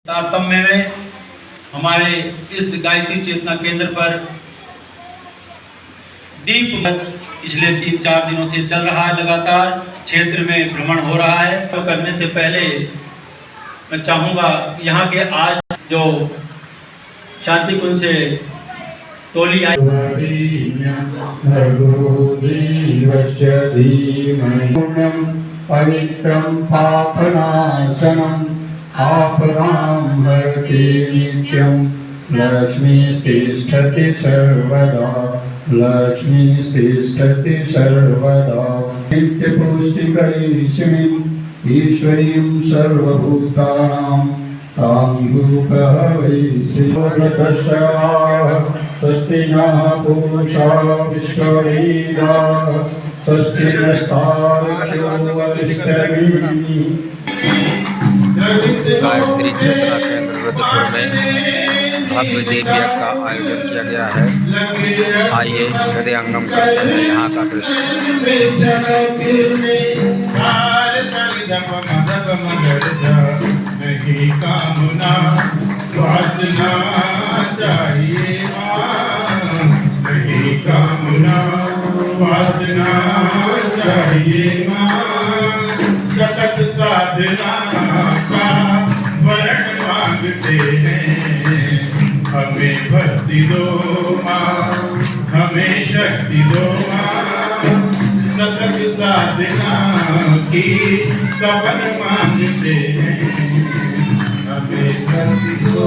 तारतम्य में हमारे इस गायत्री चेतना केंद्र पर दीप पिछले 3-4 दिनों से चल रहा है। लगातार क्षेत्र में भ्रमण हो रहा है। तो करने से पहले मैं चाहूँगा यहाँ के आज जो शांति कुंज से टोली आई पवित्रं पापनाशनम् आपदां हरति नित्यं लक्ष्मीस्तिष्ठति सर्वदा लक्ष्मीस्तिष्ठति सर्वदा नित्यपुष्टिकरीशिणीं ईश्वरीं सर्वभूतानां तां रूपहवै श्रीव्रतश्रवाः स्वस्ति नः पूषा विश्ववेदाः स्वस्ति नस्तार्क्ष्यो वरिष्ठगिरिः। गायत्री चेतना केंद्र रुद्रपुर में भव्य देवी यज्ञ का आयोजन किया गया है। आइए हृदयंगम करते हैं यहाँ का दृश्य। सतत साधना का वरण मांगते हैं। हमें भक्ति दो माँ, हमें शक्ति दो माँ। सतत साधना की सफल मांगते हैं। हमें भक्ति दो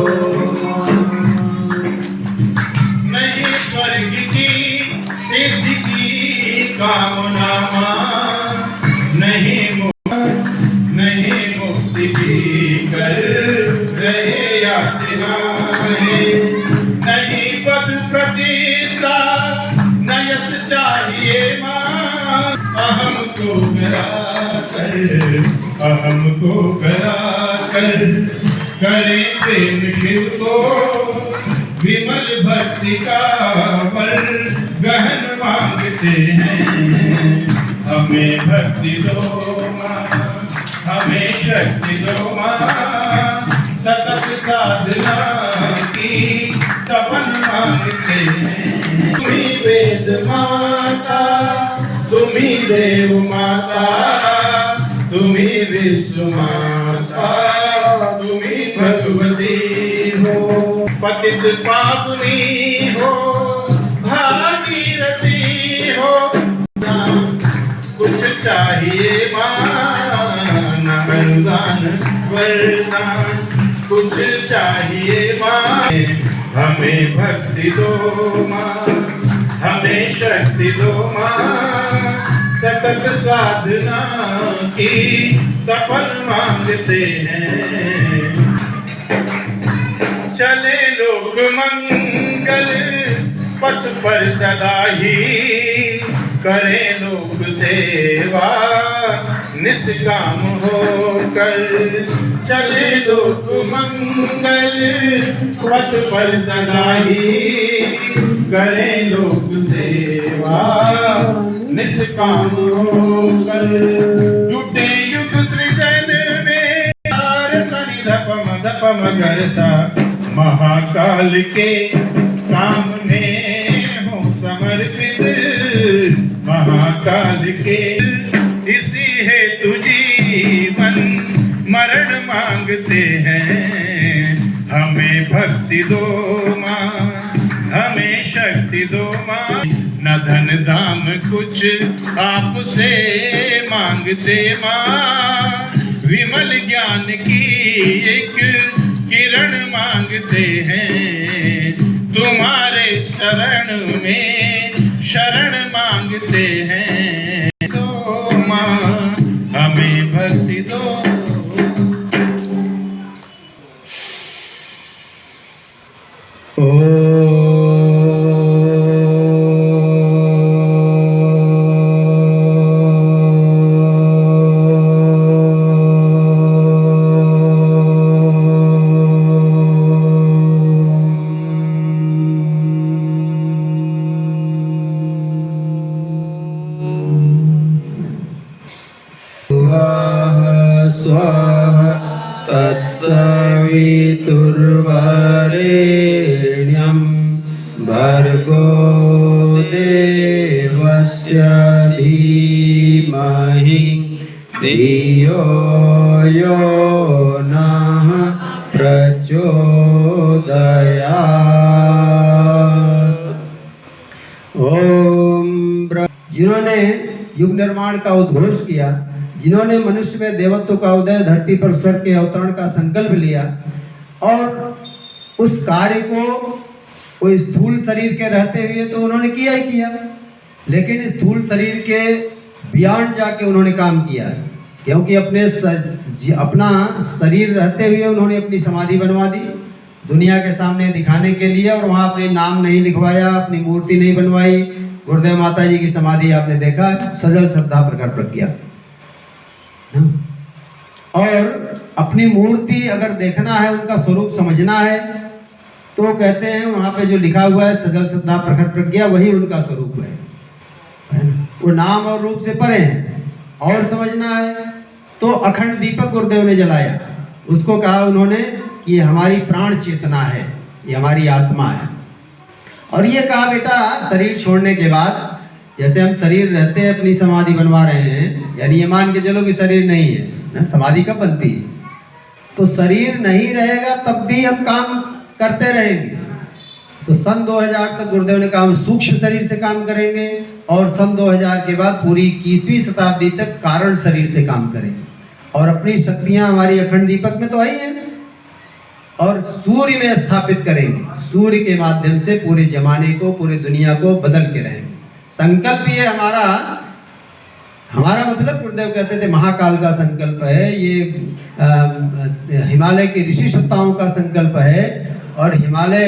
नहीं स्वर्ग की सिद्धि की कामना नहीं मुक्ति की कर रहे याचना नहीं पद प्रतिष्ठा न यश चाहिए माँ। अहम को करा कर करें प्रेम शिव को विमल भक्ति का वर गहन मांगते हैं। हमें भक्ति दो माँ, हमें शक्ति दो माँ। सतत साधना की सपन मांगते हैं। तुम्ही वेद माता, तुम्ही देव माता, तुम्ही विश्व माता, तुम्ही भगवती हो। पतित पावनी हो, भागीरथी हो। कुछ चाहिए माँ अनुदान वरदान कुछ चाहिए माँ। हमें भक्ति दो माँ, हमें शक्ति दो माँ। सतत साधना की सफल मांगते हैं। चले लोग मंगल पथ पर सदा ही करें लोग सेवा निष्काम होकर। चले लोग मंगल पथ पर सदा ही करें लोग सेवा निष्काम होकर। जुटे युग सृजन में धप मगरता महाकाल के सामने हो समर्पित। महाकाल के इसी हेतु जीवन मरण मांगते हैं। हमें भक्ति दो माँ, हमें शक्ति दो माँ। न धन धाम कुछ आपसे मांगते माँ। विमल ज्ञान की एक किरण मांगते हैं। तुम्हारे शरण में शरण मांगते हैं। दो माँ, हमें भक्ति दो। स्वाहा स्वाहा तत्सवितुर्वरेण्यं पितुर्वरेण्यं भर्गो देवस्य धीमहि धियो यो नः प्रचोदयात्। ओम। जिन्होंने युग निर्माण का उद्घोष किया, जिन्होंने मनुष्य में देवत्व का उदय, धरती पर स्वर्ग के अवतरण का संकल्प लिया और उस कार्य को कोई स्थूल शरीर के रहते हुए तो उन्होंने किया ही किया, लेकिन स्थूल शरीर के बियॉन्ड जाके उन्होंने काम किया, क्योंकि अपना शरीर रहते हुए उन्होंने अपनी समाधि बनवा दी दुनिया के सामने दिखाने के लिए, और वहाँ अपने नाम नहीं लिखवाया, अपनी मूर्ति नहीं बनवाई। गुरुदेव माता जी की समाधि आपने देखा, सजल श्रद्धा प्रकट प्रज्ञा। और अपनी मूर्ति अगर देखना है, उनका स्वरूप समझना है, तो कहते हैं वहां पे जो लिखा हुआ है सजल श्रद्धा प्रकट प्रज्ञा, वही उनका स्वरूप है। वो नाम और रूप से परे हैं। और समझना है तो अखंड दीपक गुरुदेव ने जलाया, उसको कहा उन्होंने कि ये हमारी प्राण चेतना है, ये हमारी आत्मा है। और ये कहा बेटा शरीर छोड़ने के बाद, जैसे हम शरीर रहते हैं अपनी समाधि बनवा रहे हैं, यानी ये मान के चलो कि शरीर नहीं है ना, समाधि कब बनती है? तो शरीर नहीं रहेगा तब भी हम काम करते रहेंगे। तो सन 2000 तक गुरुदेव ने कहा हम सूक्ष्म शरीर से काम करेंगे, और सन 2000 के बाद पूरी 21वीं शताब्दी तक कारण शरीर से काम करेंगे। और अपनी शक्तियां हमारी अखंड दीपक में तो आई है, और सूर्य में स्थापित करेंगे। सूर्य के माध्यम से पूरे जमाने को, पूरी दुनिया को बदल के रहेंगे। संकल्प ये हमारा मतलब गुरुदेव कहते थे महाकाल का संकल्प है, ये हिमालय के ऋषि सत्ताओं का संकल्प है, और हिमालय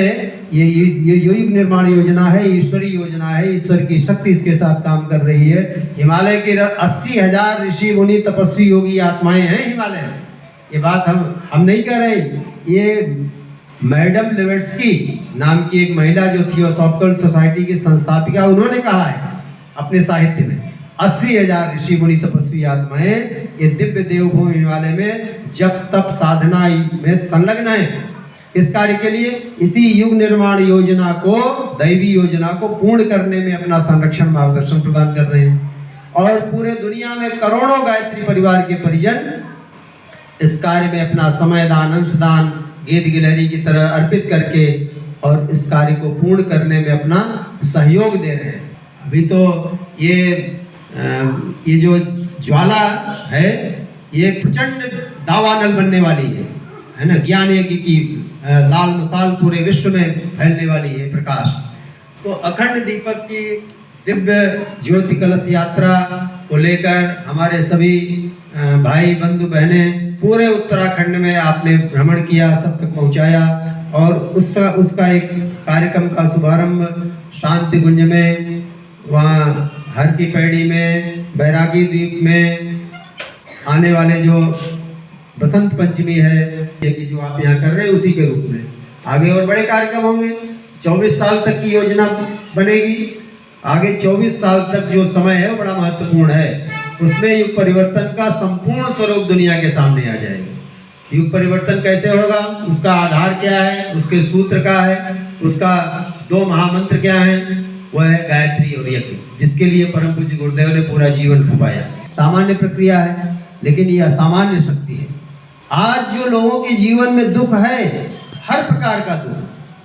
ये युग निर्माण योजना है, ईश्वरी योजना है, ईश्वर की शक्ति इसके साथ काम कर रही है। हिमालय के 80,000 ऋषि मुनि तपस्वी योगी आत्माएं हैं हिमालय। ये बात हम नहीं कह रहे, ये मैडम लेवेट्स्की नाम की एक महिला जो थियोसॉफिकल सोसाइटी की संस्थापिका, उन्होंने कहा है अपने साहित्य में 80,000 ऋषि मुनि तपस्वी आत्माएं ये दिव्य देवभूमि हिमालय में जब तप साधना में संलग्न है। इस कार्य के लिए इसी युग निर्माण योजना को, दैवी योजना को पूर्ण करने में अपना संरक्षण मार्गदर्शन प्रदान कर रहे हैं। और पूरे दुनिया में करोड़ों गायत्री परिवार के परिजन इस कार्य में अपना समय दान, अंशदान गेंद गिलहरी की तरह अर्पित करके और इस कार्य को पूर्ण करने में अपना सहयोग दे रहे हैं। अभी तो ये जो ज्वाला है ये प्रचंड दावानल बनने वाली है ना, ज्ञान यज्ञ की लाल मसाल पूरे विश्व में फैलने वाली है प्रकाश। तो अखंड दीपक की दिव्य ज्योति कलश यात्रा को लेकर हमारे सभी भाई बंधु बहनें पूरे उत्तराखंड में आपने भ्रमण किया, सब तक पहुंचाया, और उसका एक कार्यक्रम का शुभारंभ शांति कुंज में, वहाँ हर की पैड़ी में, बैरागी द्वीप में आने वाले जो बसंत पंचमी है कि जो आप यहाँ कर रहे हैं उसी के रूप में आगे और बड़े कार्यक्रम होंगे। 24 साल तक की योजना बनेगी। आगे 24 साल तक जो समय है वो बड़ा महत्वपूर्ण है। उसमें युग परिवर्तन का संपूर्ण स्वरूप दुनिया के सामने आ जाएगा। युग परिवर्तन कैसे होगा, उसका आधार क्या है, उसके सूत्र क्या है, उसका 2 महामंत्र क्या है, वह है गायत्री और यज्ञ, जिसके लिए परम पूज्य गुरुदेव ने पूरा जीवन खपाया। सामान्य प्रक्रिया है लेकिन यह असामान्य शक्ति है। आज जो लोगों के जीवन में दुख है, हर प्रकार का दुख,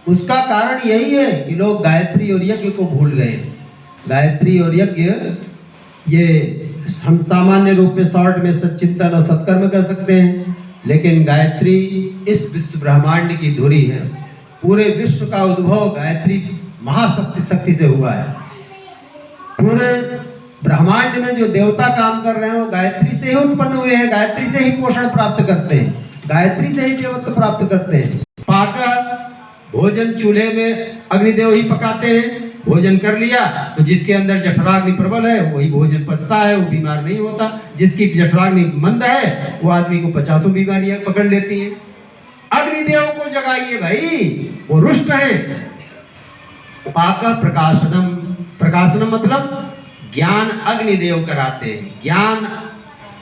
उसका कारण यही है कि लोग गायत्री और यज्ञ को भूल गए। गायत्री और यज्ञ ये हम सामान्य रूप में शॉर्ट में सच्चिंतन और सत्कर्म कर सकते हैं, लेकिन गायत्री इस विश्व ब्रह्मांड की धुरी है। पूरे विश्व का उद्भव गायत्री महाशक्ति से हुआ है। पूरे ब्रह्मांड में जो देवता काम कर रहे हैं वो गायत्री से ही उत्पन्न हुए हैं, गायत्री से ही पोषण प्राप्त करते हैं, गायत्री से ही देवत्व प्राप्त करते हैं। पाकर भोजन चूल्हे में अग्निदेव ही पकाते हैं। भोजन कर लिया तो जिसके अंदर जठराग्नि प्रबल है वही भोजन पचता है, वो बीमार नहीं होता। जिसकी जठराग्नि मंद है वो आदमी को 50 बीमारियां पकड़ लेती हैं। अग्निदेव को जगाइए भाई, वो रुष्ट है। पाका प्रकाशनम, प्रकाशनम मतलब ज्ञान अग्निदेव कराते हैं। ज्ञान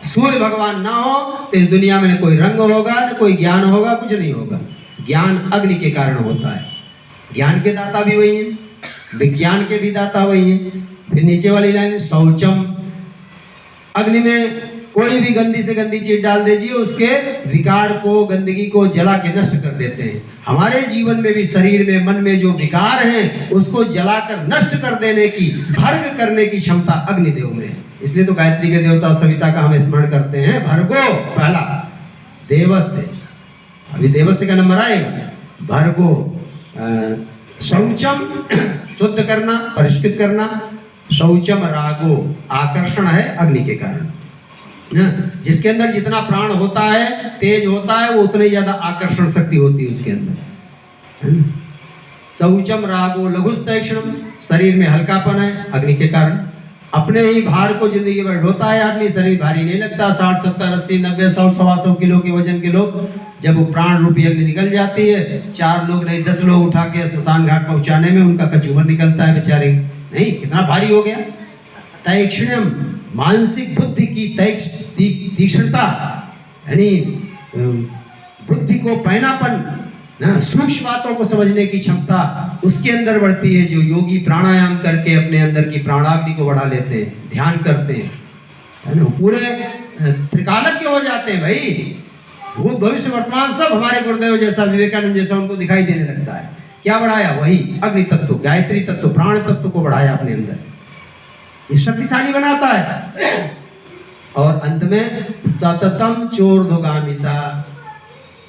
सूर्य भगवान ना हो तो इस दुनिया में न कोई रंग होगा, न कोई ज्ञान होगा, कुछ नहीं होगा। ज्ञान अग्नि के कारण होता है। ज्ञान के दाता भी वही है, विज्ञान के भी दाता वही है। फिर नीचे वाली लाइन शौचम, अग्नि में कोई भी गंदी से गंदी चीज डाल दीजिए, उसके विकार को, गंदगी को जला के नष्ट कर देते हैं। हमारे जीवन में भी, शरीर में, मन में जो विकार हैं उसको जलाकर नष्ट कर देने की, भर्ग करने की क्षमता अग्निदेव में है। इसलिए तो गायत्री के देवता सविता का हम स्मरण करते हैं। भर्गो पहला देवस्य, अभी देवस्य का नंबर आएगा। भर्गो शौचम शुद्ध करना, परिष्कृत करना। शौचम रागो आकर्षण है अग्नि के कारण। जिसके अंदर जितना प्राण होता है, तेज होता है, वो उतनी ज्यादा आकर्षण शक्ति होती है उसके अंदर। शौचम रागो लघुस्तैक्षणम, शरीर में हल्कापन है अग्नि के कारण। अपने ही भार को जिंदगी भर ढोता है आदमी, शरीर भारी नहीं लगता। 60, 70, 80, 90, 100, 125 किलो के वजन के लोग, जब वो प्राण रूपी अग्नि निकल जाती है, 4 लोग नहीं 10 लोग उठा के श्मशान घाट पहुंचाने में उनका कचूमर निकलता है बेचारे। नहीं, कितना भारी हो गया। तैक्षण्यम, मानसिक बुद्धि की तीक्ष्णता, यानी बुद्धि को पैनापन, सूक्ष्म बातों को समझने की क्षमता उसके अंदर बढ़ती है। जो योगी प्राणायाम करके अपने अंदर की प्राणाग्नि को बढ़ा लेते हैं, ध्यान करते हैं, है ना, पूरे त्रिकालज्ञ हो जाते हैं भाई। भूत भविष्य वर्तमान सब हमारे गुरुदेव जैसा, विवेकानंद जैसा उनको दिखाई देने लगता है। क्या बढ़ाया? वही अग्नि तत्व, गायत्री तत्व, प्राण तत्व को बढ़ाया अपने अंदर। ये शक्तिशाली बनाता है। और अंत में सततम चोर्ध्वगामिता,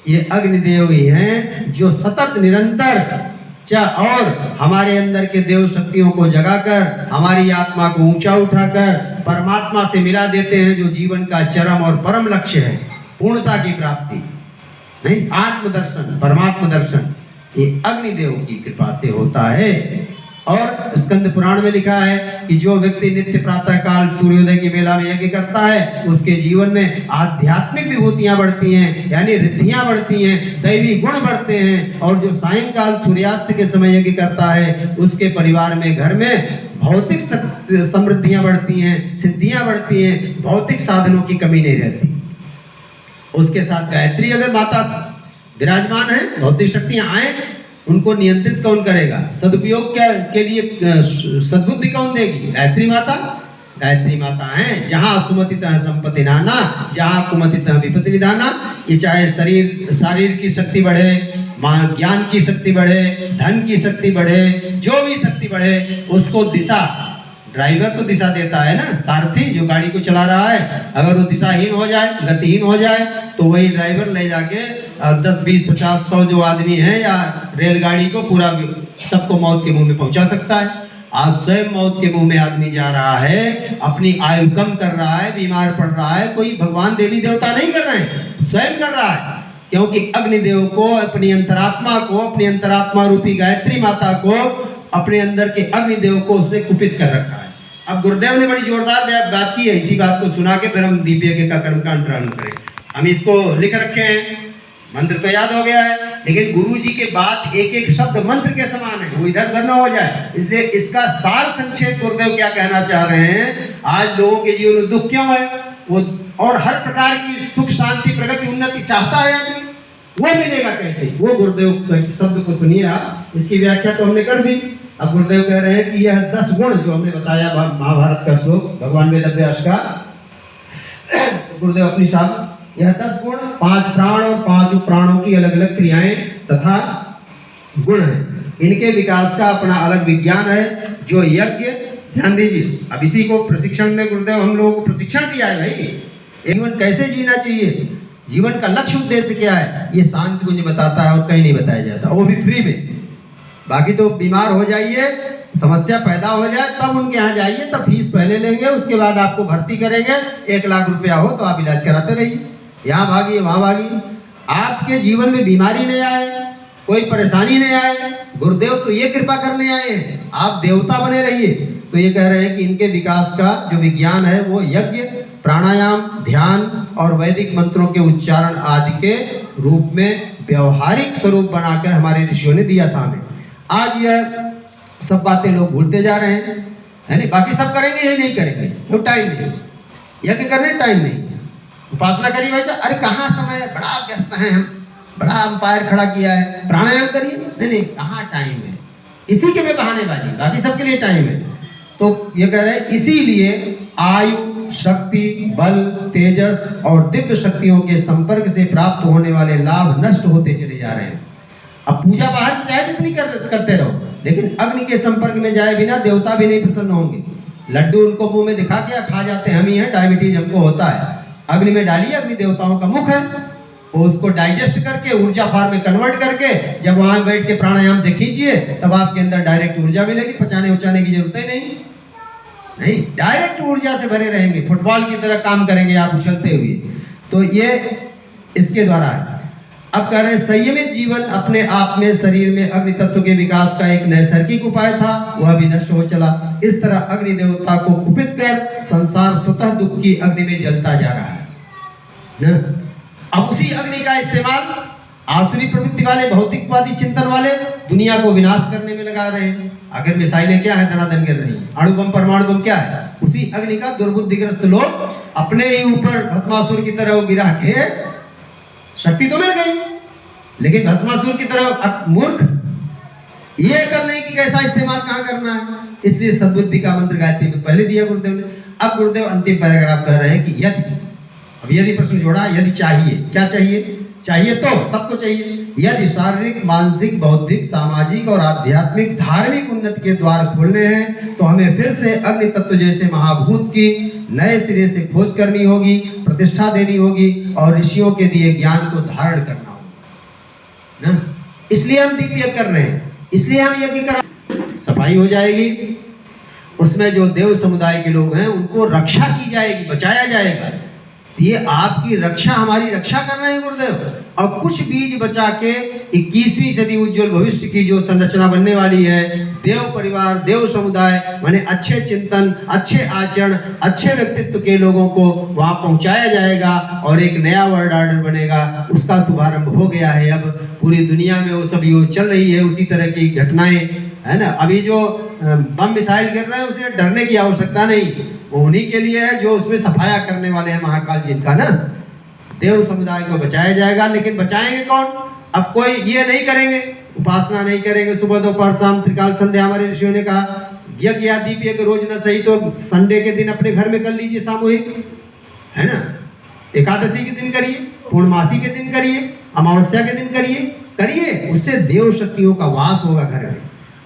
ये अग्निदेव ही हैं जो सतत निरंतर और हमारे अंदर के देव शक्तियों को जगाकर हमारी आत्मा को ऊंचा उठाकर परमात्मा से मिला देते हैं, जो जीवन का चरम और परम लक्ष्य है, पूर्णता की प्राप्ति। नहीं, आत्मदर्शन, परमात्मा दर्शन, ये अग्निदेव की कृपा से होता है। और स्कंद पुराण में लिखा है कि जो व्यक्ति नित्य प्रातः काल सूर्योदय की बेला में यज्ञ करता है, उसके जीवन में आध्यात्मिक विभूतियां बढ़ती हैं, यानी रिद्धियां बढ़ती हैं, दैवी गुण बढ़ते हैं। और जो सायंकाल सूर्यास्त के समय यज्ञ करता है, उसके परिवार में, घर में भौतिक समृद्धियां बढ़ती हैं, सिद्धियां बढ़ती हैं, भौतिक साधनों की कमी नहीं रहती। उसके साथ गायत्री अगर माता विराजमान है, भौतिक शक्तियां आए, उनको नियंत्रित कौन करेगा? सदुपयोग के लिए सद्बुद्धि कौन देगी? गायत्री माता। गायत्री माता है जहां सुमतितः संपत्ति नाना, जहां कुमतितः विपत्ति निधाना। ये चाहे शरीर की शक्ति बढ़े, ज्ञान की शक्ति बढ़े, धन की शक्ति बढ़े, जो भी शक्ति बढ़े, उसको दिशा, ड्राइवर तो दिशा देता है ना, सारथी जो गाड़ी को चला रहा है। अगर वो दिशाहीन हो जाए, गतिहीन हो जाए, तो वही ड्राइवर ले जाके 10, 20, 50, 100 जो आदमी है या रेलगाड़ी को पूरा सबको मौत के मुंह में पहुंचा सकता है। आज स्वयं मौत के मुंह में आदमी जा रहा है, अपनी आयु कम कर रहा है, बीमार पड़ रहा है। कोई भगवान देवी देवता नहीं कर रहे हैं, स्वयं कर रहा है। क्योंकि अग्निदेव को, अपनी अंतरात्मा को, अपनी अंतरात्मा रूपी गायत्री माता को, अपने अंदर के अग्निदेव को उसने कुपित कर रखा है। अब गुरुदेव ने बड़ी जोरदार बात की है, इसी बात को सुना के फिर हम दीप यज्ञ का कर्मकांड प्रारंभ करें। हम इसको लिख रखे हैं, मंत्र तो याद हो गया है, लेकिन गुरु जी के बाद एक एक शब्द मंत्र के समान है, वो इधर उधर न हो जाए। इसलिए इसका सार संक्षेप गुरुदेव क्या कहना चाह रहे हैं। आज लोगों के जीवन में दुख क्यों है, वो और हर प्रकार की सुख शांति प्रगति उन्नति चाहता है आदमी, वो मिलेगा कैसे? वो गुरुदेव शब्द को सुनिए आप। इसकी व्याख्या तो हमने कर दी। अब गुरुदेव कह रहे हैं कि यह 10 गुण जो हमने बताया महाभारत का श्लोक भगवान वेदव्यास का, गुरुदेव अपनी साहब, यह 10 गुण, 5 प्राण और 5 प्राणों की अलग अलग क्रियाएं तथा गुण हैं। इनके विकास का अपना अलग विज्ञान है, जो यज्ञ, ध्यान दीजिए। अब इसी को प्रशिक्षण में गुरुदेव हम लोगों को प्रशिक्षण दिया है भाई। जीवन कैसे जीना चाहिए, जीवन का लक्ष्य उद्देश्य क्या है, ये शांत मुझे बताता है और कहीं नहीं बताया जाता, वो भी फ्री में। बाकी तो बीमार हो जाइए, समस्या पैदा हो जाए तब उनके यहाँ जाइए, तब फीस पहले लेंगे, उसके बाद आपको भर्ती करेंगे। 1 लाख रुपया हो तो आप इलाज कराते रहिए, यहाँ भागिए वहां भागिए। आपके जीवन में बीमारी नहीं आए, कोई परेशानी नहीं आए, गुरुदेव तो ये कृपा करने आए हैं, आप देवता बने रहिए। तो ये कह रहे हैं कि इनके विकास का जो विज्ञान है वो यज्ञ, प्राणायाम, ध्यान और वैदिक मंत्रों के उच्चारण आदि के रूप में व्यवहारिक स्वरूप बनाकर हमारे ऋषियों ने दिया था हमें। आज यह सब बातें लोग भूलते जा रहे हैं, है नहीं? बाकी सब करेंगे, यही नहीं करेंगे, क्यों? टाइम नहीं, यज्ञ करने टाइम नहीं। उपासना करी वैसे, अरे कहाँ समय है, बड़ा व्यस्त हैं हम, बड़ा अंपायर खड़ा किया है, प्राणायाम करिए। नहीं नहीं, कहाँ टाइम है, इसी के में बहानेबाजी, बाकी सबके लिए टाइम है। तो ये कह रहे हैं इसीलिए आयु, शक्ति, बल, तेजस और दिव्य शक्तियों के संपर्क से प्राप्त होने वाले लाभ नष्ट होते चले जा रहे हैं। अब पूजा बाहर की चाहे जितनी करते रहो, लेकिन अग्नि के संपर्क में जाए बिना देवता भी नहीं प्रसन्न होंगे। लड्डू उनको मुंह में दिखा के खा जाते, हम ही हैं, डायबिटीज हमको होता है। अग्नि में डालिए, अग्नि देवताओं का मुख है, वो उसको डाइजेस्ट करके ऊर्जा फार्म में कन्वर्ट करके जब वहां बैठ के प्राणायाम से खींचिए तब आपके अंदर डायरेक्ट ऊर्जा मिलेगी, पचाने उचाने की जरूरत ही नहीं, डायरेक्ट ऊर्जा से भरे रहेंगे, फुटबॉल की तरह काम करेंगे आप उछलते हुए। तो ये इसके द्वारा है। अब कह रहे हैं संयमित जीवन अपने आप में शरीर में अग्नि तत्व के विकास का एक नैसर्गिक उपाय था, वह भी नष्ट हो चला। इस तरह अग्नि देवता को कुपित कर संसार स्वतः दुख की अग्नि में जलता जा रहा है न? अब उसी अग्नि का इस्तेमाल आसुरी प्रवृत्ति वाले, भौतिकवादी चिंतन वाले दुनिया को विनाश करने में लगा रहे हैं। आखिर मिसाइलें क्या है, दनादन गिर रही है, अणु बम, परमाणु बम क्या है, उसी अग्नि का दुर्बुद्धिग्रस्त लोग अपने ही ऊपर भस्मासुर की तरह गिरा के, शक्ति तो मिल गई लेकिन भस्मासुर की तरह मूर्ख, ये अकल नहीं कि कैसा इस्तेमाल कहां करना है। इसलिए सद्बुद्धि का मंत्र गायत्री में पहले दिया गुरुदेव ने। अब गुरुदेव अंतिम पैराग्राफ कह रहे हैं कि यदि, अब यदि प्रश्न जोड़ा, यदि चाहिए, क्या चाहिए? चाहिए तो सबको चाहिए। यदि शारीरिक, मानसिक, बौद्धिक, सामाजिक और आध्यात्मिक धार्मिक उन्नति के द्वार खोलने हैं तो हमें फिर से अग्नि तत्व जैसे महाभूत की नए सिरे से खोज करनी होगी, प्रतिष्ठा देनी होगी और ऋषियों के दिए ज्ञान को धारण करना होगा ना। इसलिए हम दीप यज्ञ कर रहे हैं, इसलिए हम यज्ञ कर, सफाई हो जाएगी, उसमें जो देव समुदाय के लोग हैं उनको रक्षा की जाएगी, बचाया जाएगा। ये आपकी रक्षा, हमारी रक्षा कर रहे हैं गुरुदेव। और कुछ बीज बचा के 21वीं सदी उज्जवल भविष्य की जो संरचना बनने वाली है, देव परिवार, देव समुदाय, माने अच्छे चिंतन, अच्छे आचरण, अच्छे व्यक्तित्व के लोगों को वहां पहुंचाया जाएगा और एक नया वर्ल्ड ऑर्डर बनेगा। उसका शुभारंभ हो गया है। अब पूरी दुनिया में वो सब यो चल रही है, उसी तरह की घटनाएं है ना। अभी जो बम मिसाइल गिर रहे हैं उसे डरने की आवश्यकता नहीं, वो उन्हीं के लिए है जो उसमें सफाया करने वाले हैं महाकाल जिनका ना। देव समुदाय को बचाया जाएगा, लेकिन बचाएंगे कौन? अब कोई ये नहीं करेंगे, उपासना नहीं करेंगे, सुबह दोपहर शाम त्रिकाल संध्या। हमारे ऋषियों ने कहा यज्ञ या दीप यज्ञ रोज न सही तो संडे के दिन अपने घर में कर लीजिए सामूहिक, है ना। एकादशी के दिन करिए, पूर्णमासी के दिन करिए, अमावस्या के दिन करिए, उससे देव शक्तियों का वास होगा घर में।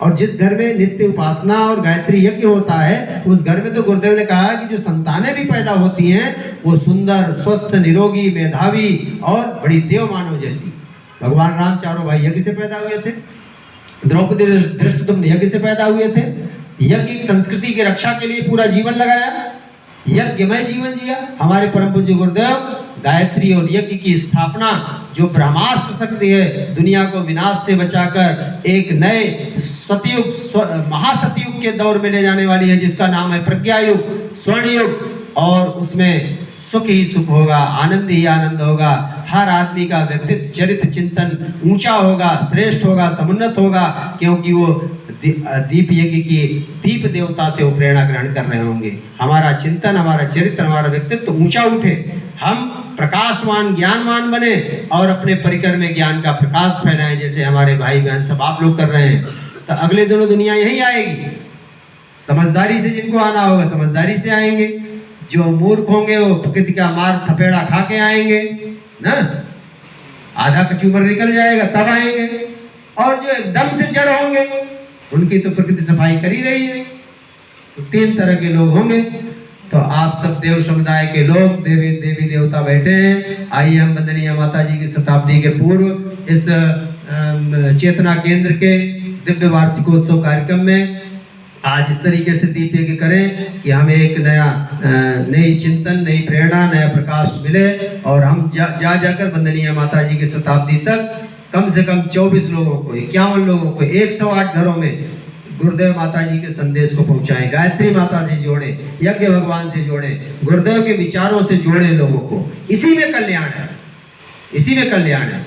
और जिस घर में नित्य उपासना और गायत्री यज्ञ होता है उस घर में तो गुरुदेव ने कहा कि जो संतानें भी पैदा होती हैं वो सुंदर, स्वस्थ, निरोगी, मेधावी और बड़ी देव मानव जैसी। भगवान राम चारों भाई यज्ञ से पैदा हुए थे, द्रौपदी धृष्टद्युम्न यज्ञ से पैदा हुए थे। यज्ञ संस्कृति की रक्षा के लिए पूरा जीवन लगाया, यज्ञमय जीवन जिया। हमारे परम पूज्य गुरुदेव गायत्री और यज्ञ की स्थापना, जो ब्रह्मास्त्र शक्ति है, दुनिया को विनाश से बचाकर एक नए सतयुग, महासतयुग के दौर में ले जाने वाली है, जिसका नाम है प्रज्ञा युग, स्वर्ण युग। और उसमें सुख ही सुख होगा, आनंद ही आनंद होगा। हर आदमी का व्यक्तित्व, चरित्र, चिंतन ऊंचा होगा, श्रेष्ठ होगा, समुन्नत होगा, क्योंकि वो दीप यज्ञ की दीप देवता से वो प्रेरणा ग्रहण कर रहे होंगे। हमारा चिंतन, हमारा चरित्र, हमारा व्यक्तित्व ऊंचा उठे, हम प्रकाशवान, ज्ञानवान बने और अपने परिकर में ज्ञान का प्रकाश फैलाएं, जैसे हमारे भाई बहन सब आप लोग कर रहे हैं। तो अगले दिनों दुनिया यही आएगी। समझदारी से जिनको आना होगा समझदारी से आएंगे, जो मूर्ख होंगे वो प्रकृति का मार थपेड़ा खा के आएंगे ना, आधा कचूमर निकल जाएगा तब आएंगे। और जो एकदम से जड़ होंगे उनकी तो प्रकृति सफाई कर ही रही है। तो 3 तरह के लोग होंगे। तो आप सब देव समुदाय के लोग, देवी देवता बैठे हैं। आइए हम वंदनीय माता जी की शताब्दी के पूर्व इस चेतना केंद्र के दिव्य वार्षिकोत्सव कार्यक्रम में आज इस तरीके से दीप यज्ञ करें कि हमें एक नई चिंतन, नई प्रेरणा, नया प्रकाश मिले और हम जाकर वंदनीय माता जी की शताब्दी तक कम से कम 24 लोगों को, 51 लोगों को, 108 घरों में गुरुदेव माता जी के संदेश को पहुंचाएं, गायत्री माता से जोड़े, यज्ञ भगवान से जोड़े, गुरुदेव के विचारों से जोड़े लोगों को। इसी में कल्याण है, इसी में कल्याण है।